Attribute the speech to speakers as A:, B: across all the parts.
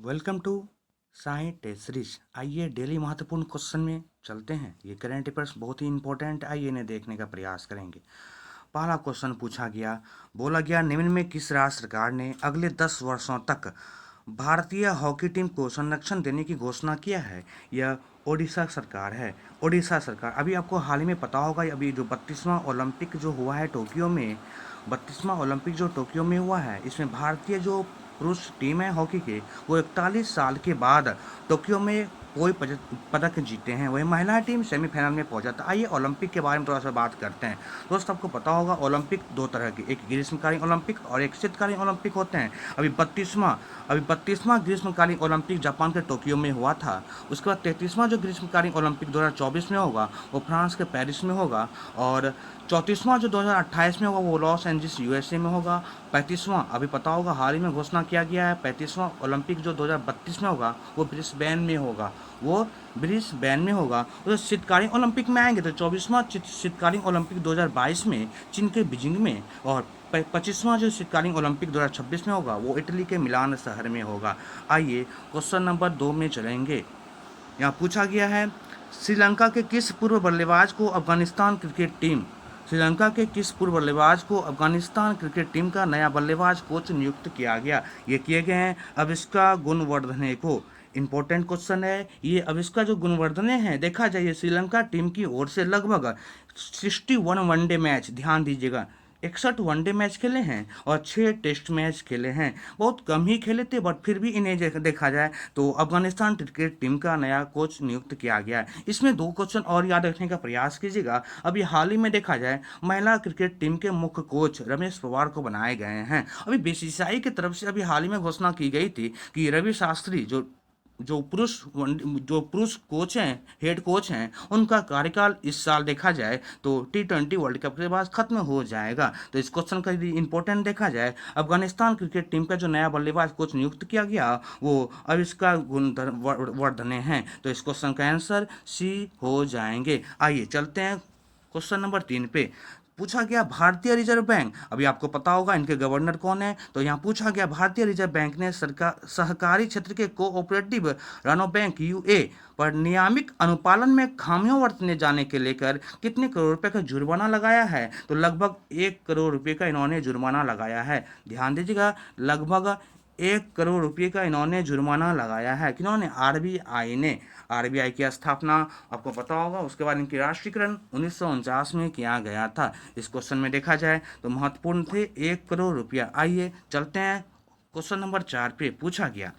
A: Welcome to Sai test series. आइए daily महत्वपूर्ण question में चलते हैं। ये करंट अफेयर्स बहुत ही इंपॉर्टेंट, आइए इन्हें देखने का प्रयास करेंगे। पहला क्वेश्चन पूछा गया, बोला गया निम्न में किस राज्य सरकार ने अगले 10 वर्षों तक भारतीय हॉकी टीम को संरक्षण देने की घोषणा किया है? यह ओडिशा सरकार है। ओडिशा सरकार। अभी आपको हाल ही में पता होगा, अभी जो 32वां ओलंपिक जो हुआ है टोक्यो में, 32वां ओलंपिक जो टोक्यो में हुआ है, इसमें भारतीय जो पुरुष टीम है हॉकी के, वो 41 साल के बाद टोक्यो में कोई पदक जीते हैं। वही महिला टीम सेमीफाइनल में पहुंचा था। आइए ओलंपिक के बारे में थोड़ा सा बात करते हैं। दोस्त, आपको पता होगा ओलंपिक दो तरह के, एक ग्रीष्मकालीन ओलंपिक और एक शीतकालीन ओलंपिक होते हैं। अभी 32वां ग्रीष्मकालीन ओलंपिक जापान के टोक्यो में हुआ था। उसके बाद 33वां जो ग्रीष्मकालीन ओलंपिक 2024 में होगा वो फ्रांस के पेरिस में होगा। और 34वां जो 2028 में होगा वो लॉस एंजल्स यूएसए में होगा। 35वां अभी पता होगा हाल ही में घोषणा किया गया है, 35वां ओलंपिक जो 2032 में होगा वो ब्रिस्बेन में होगा। तो शीतकालीन ओलंपिक में आएंगे तो 24वां शीतकालीन ओलंपिक 2022 में चीन के बीजिंग में, और 25वां जो शीतकालीन ओलंपिक 2026 में होगा वो इटली के मिलान शहर में होगा। आइए क्वेश्चन नंबर 2 में चलेंगे। यहाँ पूछा गया है, श्रीलंका के किस पूर्व बल्लेबाज को अफगानिस्तान क्रिकेट टीम श्रीलंका के किस पूर्व बल्लेबाज को अफगानिस्तान क्रिकेट टीम का नया बल्लेबाज कोच नियुक्त किया गया? ये किए गए हैं अविष्का गुणवर्धने को। इंपॉर्टेंट क्वेश्चन है ये। अविष्का जो गुणवर्धने हैं, देखा जाए श्रीलंका टीम की ओर से लगभग 61 वनडे मैच, ध्यान दीजिएगा, 61 वनडे मैच खेले हैं और 6 टेस्ट मैच खेले हैं। बहुत कम ही खेले थे, बट फिर भी इन्हें देखा जाए तो अफगानिस्तान क्रिकेट टीम का नया कोच नियुक्त किया गया है। इसमें 2 क्वेश्चन और याद रखने का प्रयास कीजिएगा। अभी हाल ही में देखा जाए महिला क्रिकेट टीम के मुख्य कोच रमेश पवार को बनाए गए हैं। अभी बीसीसीआई की तरफ से अभी हाल ही में घोषणा की गई थी कि रवि शास्त्री जो पुरुष कोच हैं, हेड कोच हैं, उनका कार्यकाल इस साल देखा जाए तो T20 वर्ल्ड कप के बाद खत्म हो जाएगा। तो इस क्वेश्चन का यदि इंपॉर्टेंट देखा जाए, अफगानिस्तान क्रिकेट टीम का जो नया बल्लेबाज कोच नियुक्त किया गया वो अविष्का गुणवर्धने हैं। तो इस क्वेश्चन का आंसर सी हो जाएंगे। आइए चलते हैं क्वेश्चन नंबर 3 पे। पूछा गया भारतीय रिजर्व बैंक, अभी आपको पता होगा इनके गवर्नर कौन है। तो यहाँ पूछा गया भारतीय रिजर्व बैंक ने सरकार सहकारी क्षेत्र के कोऑपरेटिव रणो बैंक यूए पर नियामक अनुपालन में खामियों बरतने जाने के लेकर कितने करोड़ रुपए का जुर्माना लगाया है? तो लगभग 1 करोड़ रुपए का इन्होंने जुर्माना लगाया है। ध्यान दीजिएगा, लगभग 1 करोड़ रुपये का इन्होंने जुर्माना लगाया है। किन्होंने? आरबीआई ने। आरबीआई की स्थापना आपको पता होगा, उसके बाद इनकी राष्ट्रीयकरण 1949 में किया गया था। इस क्वेश्चन में देखा जाए तो महत्वपूर्ण थे 1 करोड़ रुपया। आइए चलते हैं क्वेश्चन नंबर 4 पे। पूछा गया,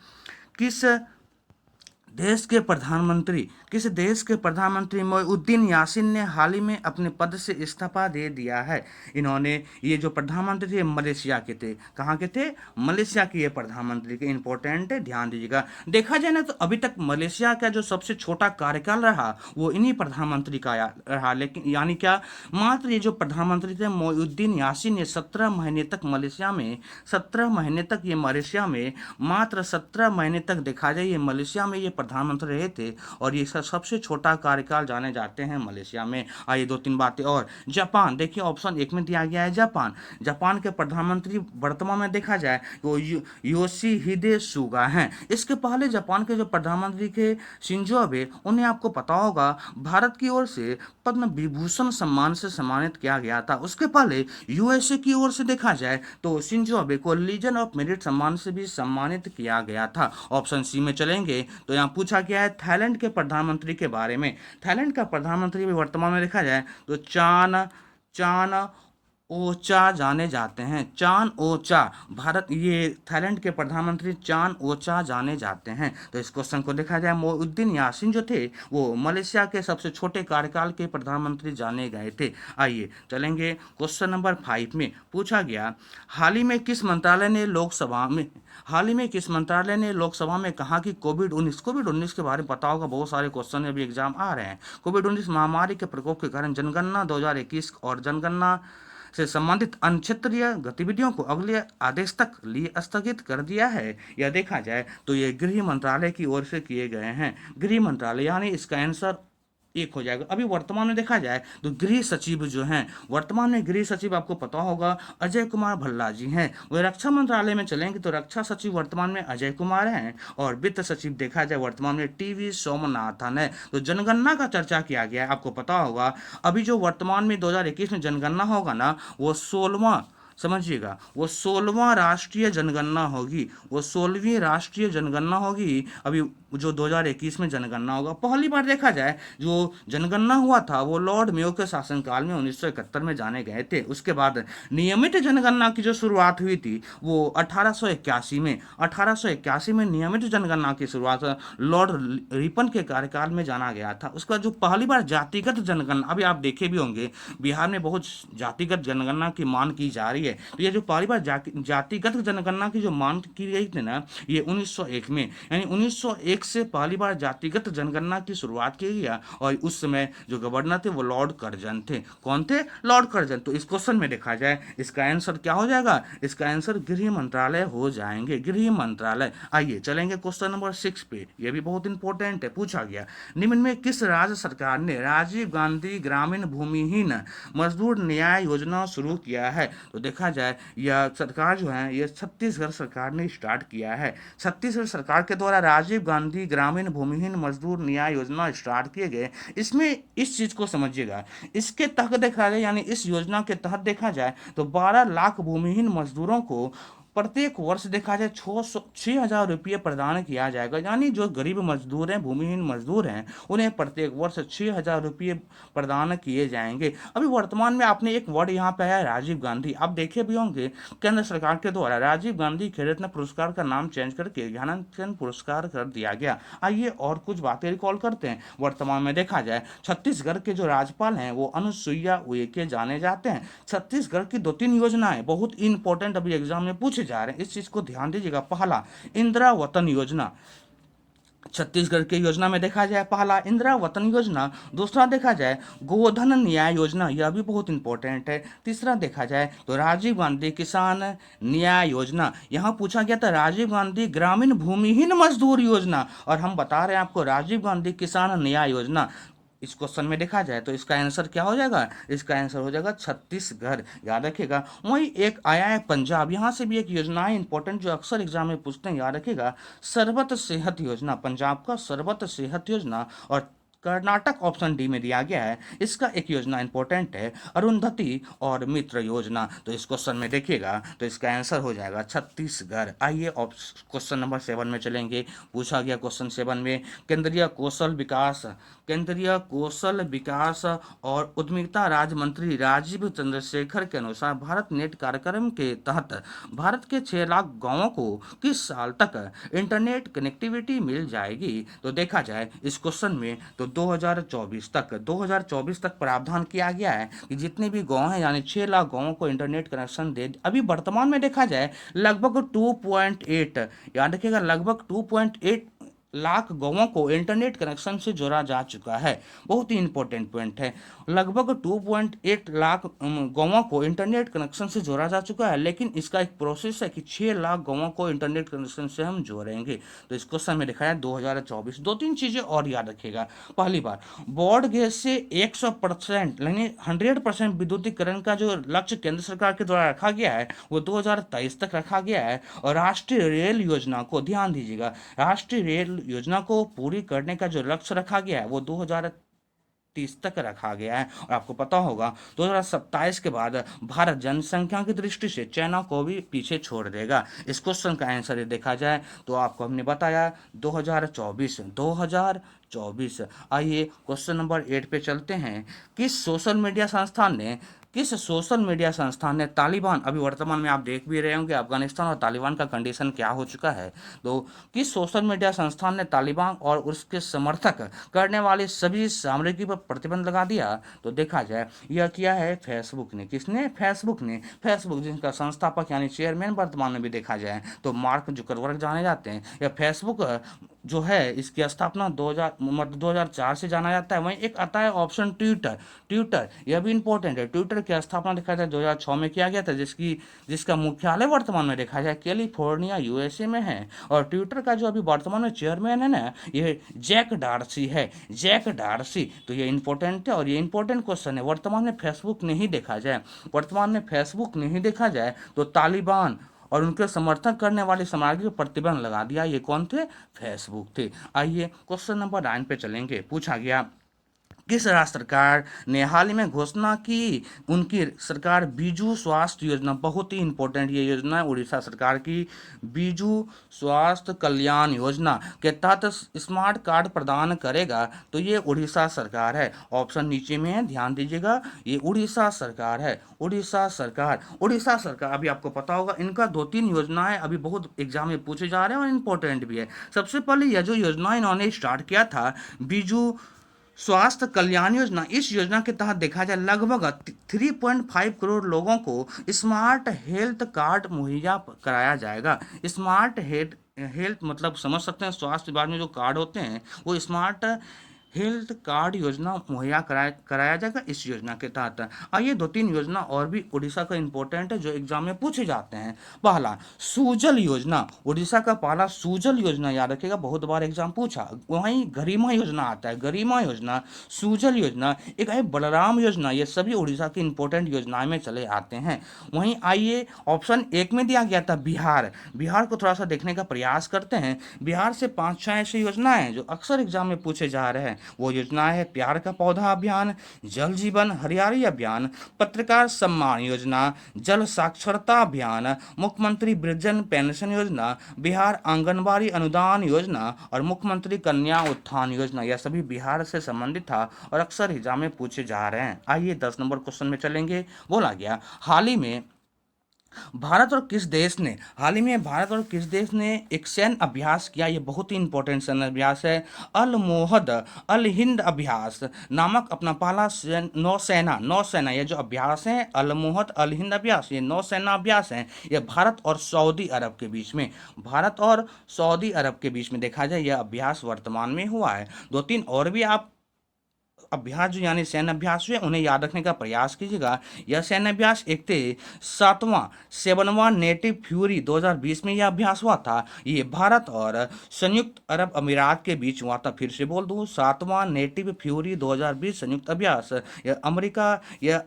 A: किस किस देश के प्रधानमंत्री मोइनुद्दीन यासीन ने हाल ही में अपने पद से इस्तीफा दे दिया है? इन्होंने, ये जो प्रधानमंत्री थे मलेशिया के थे। कहाँ के थे? मलेशिया के ये प्रधानमंत्री के। इंपॉर्टेंट है, ध्यान दीजिएगा। देखा जाए ना तो अभी तक मलेशिया का जो सबसे छोटा कार्यकाल रहा वो इन्हीं प्रधानमंत्री का रहा। लेकिन यानी क्या, मात्र ये जो प्रधानमंत्री थे मोइनुद्दीन यासीन, ये 17 महीने तक मलेशिया में 17 महीने तक ये मलेशिया में मात्र 17 महीने तक देखा जाए ये मलेशिया में ये प्रधानमंत्री रहे थे। और ये सबसे छोटा कार्यकाल जाने जाते हैं मलेशिया में। आइए 2-3 बातें और। जापान, देखिए ऑप्शन 1 में दिया गया है जापान। जापान के प्रधानमंत्री वर्तमान में देखा जाए तो योशिहिदे सुगा हैं। इसके पहले जापान के जो प्रधानमंत्री थे शिंजो अबे, उन्हें आपको पता होगा भारत की ओर से पद्म विभूषण सम्मान से सम्मानित किया गया था। उसके पहले यूएसए की ओर से देखा जाए तो शिंजो अबे को लीजन ऑफ मेरिट सम्मान से भी सम्मानित किया गया था। ऑप्शन सी में चलेंगे तो यहाँ पूछा गया है थाईलैंड के प्रधानमंत्री के बारे में। थाईलैंड का प्रधानमंत्री भी वर्तमान में देखा जाए तो चान चान ओचा जाने जाते हैं। चान ओचा, भारत, ये थाईलैंड के प्रधानमंत्री चान ओचा जाने जाते हैं। तो इस क्वेश्चन को देखा जाए, मोइनुद्दीन यासीन जो थे वो मलेशिया के सबसे छोटे कार्यकाल के प्रधानमंत्री जाने गए थे। आइए चलेंगे क्वेश्चन नंबर 5 में। पूछा गया, हाल ही में किस मंत्रालय ने लोकसभा में कहा कि कोविड-19 के बारे में पता होगा, बहुत सारे क्वेश्चन अभी एग्जाम आ रहे हैं। कोविड-19 महामारी के प्रकोप के कारण जनगणना 2021 और जनगणना से संबंधित अन्य क्षेत्रीय गतिविधियों को अगले आदेश तक लिए स्थगित कर दिया है। या देखा जाए तो ये गृह मंत्रालय की ओर से किए गए हैं। गृह मंत्रालय, यानी इसका आंसर एक हो जाएगा। अभी वर्तमान में देखा जाए तो गृह सचिव जो हैं, वर्तमान में गृह सचिव आपको पता होगा अजय कुमार भल्ला जी हैं। वह रक्षा मंत्रालय में चलेंगे तो रक्षा सचिव वर्तमान में अजय कुमार हैं, और वित्त सचिव देखा जाए वर्तमान में टीवी सोमनाथन है। तो जनगणना का चर्चा किया गया है, आपको पता होगा अभी जो वर्तमान में 2021 में जनगणना होगा ना, वो 16वां, समझिएगा, वो 16वां राष्ट्रीय जनगणना होगी, वो 16वीं राष्ट्रीय जनगणना होगी। अभी जो 2021 में जनगणना होगा, पहली बार देखा जाए जो जनगणना हुआ था वो लॉर्ड मेयो के शासनकाल में 1971 में जाने गए थे। उसके बाद नियमित जनगणना की जो शुरुआत हुई थी वो 1881 में, 1881 में नियमित जनगणना की शुरुआत लॉर्ड रिपन के कार्यकाल में जाना गया था। उसका जो पहली बार जातिगत जनगणना, अभी आप देखे भी होंगे बिहार में बहुत जातिगत जनगणना की मांग की जा रही है, तो ये जो पहली बार जातिगत जनगणना की जो मांग की गई थी ना, ये 1901 में, यानी 1901 से पहली बार जातिगत जनगणना की शुरुआत की गई, और उस समय जो गवर्नर थे वो लॉर्ड कर्जन थे। कौन थे? Lord Curzon. तो इस क्वेश्चन में देखा जाए इसका आंसर क्या हो जाएगा? इसका आंसर गृह मंत्रालय हो जाएंगे, गृह मंत्रालय। आइए चलेंगे क्वेश्चन नंबर 6 पे, ये भी बहुत इंपॉर्टेंट है, पूछा गया निम्न में किस राज्य सरकार ने राजीव गांधी ग्रामीण भूमिहीन मजदूर न्याय योजना शुरू किया है? तो देखा जाए यह सरकार जो है ये छत्तीसगढ़ सरकार ने स्टार्ट किया है। छत्तीसगढ़ सरकार के द्वारा राजीव गांधी ग्रामीण भूमिहीन मजदूर न्याय योजना स्टार्ट किए गए। इसमें इस चीज को समझिएगा, इसके तहत देखा जाए, यानी इस योजना के तहत देखा जाए तो 12 लाख भूमिहीन मजदूरों को प्रत्येक वर्ष देखा जाए 6,000 रुपये प्रदान किया जाएगा। यानी जो गरीब मजदूर हैं, भूमिहीन मजदूर हैं, उन्हें प्रत्येक वर्ष 6,000 रुपये प्रदान किए जाएंगे। अभी वर्तमान में आपने एक वर्ड यहाँ पे आया राजीव गांधी, आप देखे भी होंगे केंद्र सरकार के द्वारा राजीव गांधी खेल रत्न पुरस्कार का नाम चेंज करके ध्यानचंद पुरस्कार कर दिया गया। आइए और कुछ बातें रिकॉल करते हैं। वर्तमान में देखा जाए छत्तीसगढ़ के जो राज्यपाल हैं वो अनुसुईया उइके जाने जाते हैं। छत्तीसगढ़ की 2-3 योजनाएं बहुत इंपॉर्टेंट अभी एग्जाम में पूछे जा रहे हैं, इस चीज को ध्यान दीजिएगा। पहला, इंदिरा वतन योजना, छत्तीसगढ़ की योजना में देखा जाए पहला इंदिरा वतन योजना। दूसरा देखा जाए गोधन न्याय योजना, यह भी बहुत इंपॉर्टेंट है। तीसरा देखा जाए तो राजीव गांधी किसान न्याय योजना, यहाँ पूछा गया था राजीव गांधी ग्रामीण भूमिहीन मजदूर योजना, और हम बता रहे हैं आपको राजीव गांधी किसान न्याय योजना। इस क्वेश्चन में देखा जाए तो इसका आंसर क्या हो जाएगा? इसका आंसर हो जाएगा छत्तीसगढ़, याद रखिएगा। वही एक आया है पंजाब, यहाँ से भी एक योजना है इंपॉर्टेंट जो अक्सर एग्जाम में पूछते हैं, याद रखिएगा, सर्वत सेहत योजना, पंजाब का सर्वत सेहत योजना। और कर्नाटक ऑप्शन डी में दिया गया है, इसका एक योजना इंपॉर्टेंट है अरुंधति और मित्र योजना। तो इस क्वेश्चन में देखिएगा तो इसका आंसर हो जाएगा छत्तीसगढ़। आइए क्वेश्चन नंबर 7 में चलेंगे। पूछा गया क्वेश्चन 7 में केंद्रीय कौशल विकास और उद्यमिता राज्य मंत्री राजीव चंद्रशेखर के अनुसार भारत नेट कार्यक्रम के तहत भारत के 6 लाख गांवों को किस साल तक इंटरनेट कनेक्टिविटी मिल जाएगी? तो देखा जाए इस क्वेश्चन में तो 2024 तक प्रावधान किया गया है कि जितने भी गांव हैं यानी 6 लाख गांवों को इंटरनेट कनेक्शन दे। अभी वर्तमान में देखा जाए लगभग 2.8, याद रखिएगा, लगभग 2.8 लाख गांवों को इंटरनेट कनेक्शन से जोड़ा जा चुका है। बहुत ही इंपॉर्टेंट पॉइंट है, लगभग 2.8 लाख गांवों को इंटरनेट कनेक्शन से जोड़ा जा चुका है, लेकिन इसका एक प्रोसेस है कि 6 लाख गांवों को इंटरनेट कनेक्शन से हम जोड़ेंगे। तो इस क्वेश्चन में दिखाया 2024। 2-3 चीजें और याद रखिएगा। पहली बार बोर्ड गैस से 100% यानी 100% विद्युतीकरण का जो लक्ष्य केंद्र सरकार के द्वारा रखा गया है वो 2023 तक रखा गया है। और राष्ट्रीय रेल योजना को ध्यान दीजिएगा, राष्ट्रीय रेल योजना को पूरी करने का जो लक्ष्य रखा गया है वो 2030 तक रखा गया है। और आपको पता होगा 2027 के बाद भारत जनसंख्या की दृष्टि से चाइना को भी पीछे छोड़ देगा। इस क्वेश्चन का आंसर देखा जाए तो आपको हमने बताया 2024। आइए क्वेश्चन नंबर 8 पे चलते हैं। किस सोशल मीडिया संस्थान ने तालिबान, अभी वर्तमान में आप देख भी रहे होंगे अफगानिस्तान और तालिबान का कंडीशन क्या हो चुका है, तो किस सोशल मीडिया संस्थान ने तालिबान और उसके समर्थक करने वाले सभी सामग्री पर प्रतिबंध लगा दिया? तो देखा जाए यह किया है फेसबुक ने। किसने? फेसबुक ने। फेसबुक जिनका संस्थापक यानी चेयरमैन वर्तमान में भी देखा जाए तो मार्क जुकरबर्ग जाने जाते हैं। यह फेसबुक जो है इसकी स्थापना 2004 से जाना जाता है। वहीं एक आता है ऑप्शन ट्विटर। ट्विटर यह भी इंपॉर्टेंट है। ट्विटर की स्थापना देखा जाए 2006 में किया गया था, जिसका मुख्यालय वर्तमान में देखा जाए कैलिफोर्निया यूएसए में है। और ट्विटर का जो अभी वर्तमान में चेयरमैन है ना, ये जैक डार्सी है, जैक डार्सी। तो ये इंपॉर्टेंट है और ये इंपॉर्टेंट क्वेश्चन है। वर्तमान में फेसबुक नहीं देखा जाए, वर्तमान में फेसबुक नहीं देखा जाए तो तालिबान और उनके समर्थन करने वाली सामग्री पर प्रतिबंध लगा दिया। ये कौन थे? फेसबुक थे। आइए क्वेश्चन नंबर 9 पे चलेंगे। पूछा गया किस राज्य सरकार ने हाल ही में घोषणा की उनकी सरकार बीजू स्वास्थ्य योजना, बहुत ही इंपॉर्टेंट ये योजना है उड़ीसा सरकार की, बीजू स्वास्थ्य कल्याण योजना के तहत स्मार्ट कार्ड प्रदान करेगा। तो ये उड़ीसा सरकार है। ऑप्शन नीचे में है, ध्यान दीजिएगा, ये उड़ीसा सरकार है। उड़ीसा सरकार, उड़ीसा सरकार अभी आपको पता होगा इनका 2-3 योजनाएं अभी बहुत एग्जाम में पूछे जा रहे हैं और इंपॉर्टेंट भी है। सबसे पहले यह जो योजना इन्होंने स्टार्ट किया था, बीजू स्वास्थ्य कल्याण योजना, इस योजना के तहत देखा जाए लगभग 3.5 करोड़ लोगों को स्मार्ट हेल्थ कार्ड मुहैया कराया जाएगा। स्मार्ट हेल्थ मतलब समझ सकते हैं, स्वास्थ्य विभाग में जो कार्ड होते हैं वो स्मार्ट हेल्थ कार्ड योजना मुहैया कराया जाएगा इस योजना के तहत। आइए 2-3 योजना और भी उड़ीसा का इंपॉर्टेंट है जो एग्जाम में पूछे जाते हैं। पहला सूजल योजना, उड़ीसा का पहला सूजल योजना याद रखिएगा, बहुत बार एग्जाम पूछा। वहीं गरिमा योजना आता है, गरिमा योजना, सूजल योजना, एक है बलराम योजना। ये सभी उड़ीसा की इंपॉर्टेंट योजनाएं में चले आते हैं। वहीं आइए ऑप्शन 1 में दिया गया था बिहार। बिहार को थोड़ा सा देखने का प्रयास करते हैं। बिहार से 5-6 ऐसी योजनाएं जो अक्सर एग्जाम में पूछे जा रहे हैं। वो योजना है प्यार का पौधा अभियान, जल जीवन हरियाली अभियान, पत्रकार सम्मान योजना, जल साक्षरता अभियान, मुख्यमंत्री वृद्धजन पेंशन योजना, बिहार आंगनबाड़ी अनुदान योजना और मुख्यमंत्री कन्या उत्थान योजना। यह सभी बिहार से संबंधित था और अक्सर एग्जाम में पूछे जा रहे हैं। आइए 10 नंबर क्वेश्चन में चलेंगे। बोला गया हाल ही में भारत और किस देश ने, हाल ही में भारत और किस देश ने एक सैन्य अभ्यास किया। ये बहुत ही इंपॉर्टेंट सैन्य अभ्यास है। अल मोहद अल हिंद अभ्यास नामक अपना पहला नौसेना ये जो अभ्यास है अल मोहद अल हिंद अभ्यास, ये नौसेना अभ्यास है। ये भारत और सऊदी अरब के बीच में, भारत और सऊदी अरब के बीच में देखा जाए यह अभ्यास वर्तमान में हुआ है। 2-3 और भी आप अभ्यास जो यानी सैन्य अभ्यास हुए उन्हें याद रखने का प्रयास कीजिएगा। यह सैन्य अभ्यास एक थे 7वां नेटिव फ्यूरी 2020 में यह अभ्यास हुआ था। ये भारत और संयुक्त अरब अमीरात के बीच हुआ था। फिर से बोल दूं, 7वां नेटिव फ्यूरी 2020 संयुक्त अभ्यास यह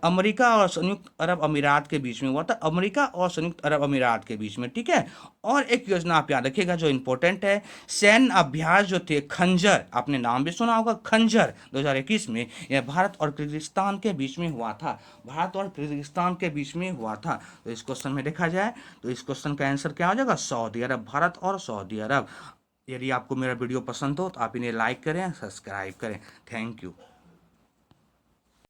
A: अमेरिका और संयुक्त अरब अमीरात के बीच में हुआ था। अमेरिका और संयुक्त अरब अमीरात के बीच में, ठीक है। और एक योजना आप याद रखिएगा जो इंपॉर्टेंट है, सैन्य अभ्यास जो थे खंजर, आपने नाम भी सुना होगा खंजर, 2021 में यह भारत और किर्गिस्तान के बीच में हुआ था। भारत और किर्गिस्तान के बीच में हुआ था। तो इस क्वेश्चन में देखा जाए तो इस क्वेश्चन का आंसर क्या हो जाएगा? सऊदी अरब, भारत और सऊदी अरब। यदि आपको मेरा वीडियो पसंद हो तो आप इन्हें लाइक करें, सब्सक्राइब करें। Thank you.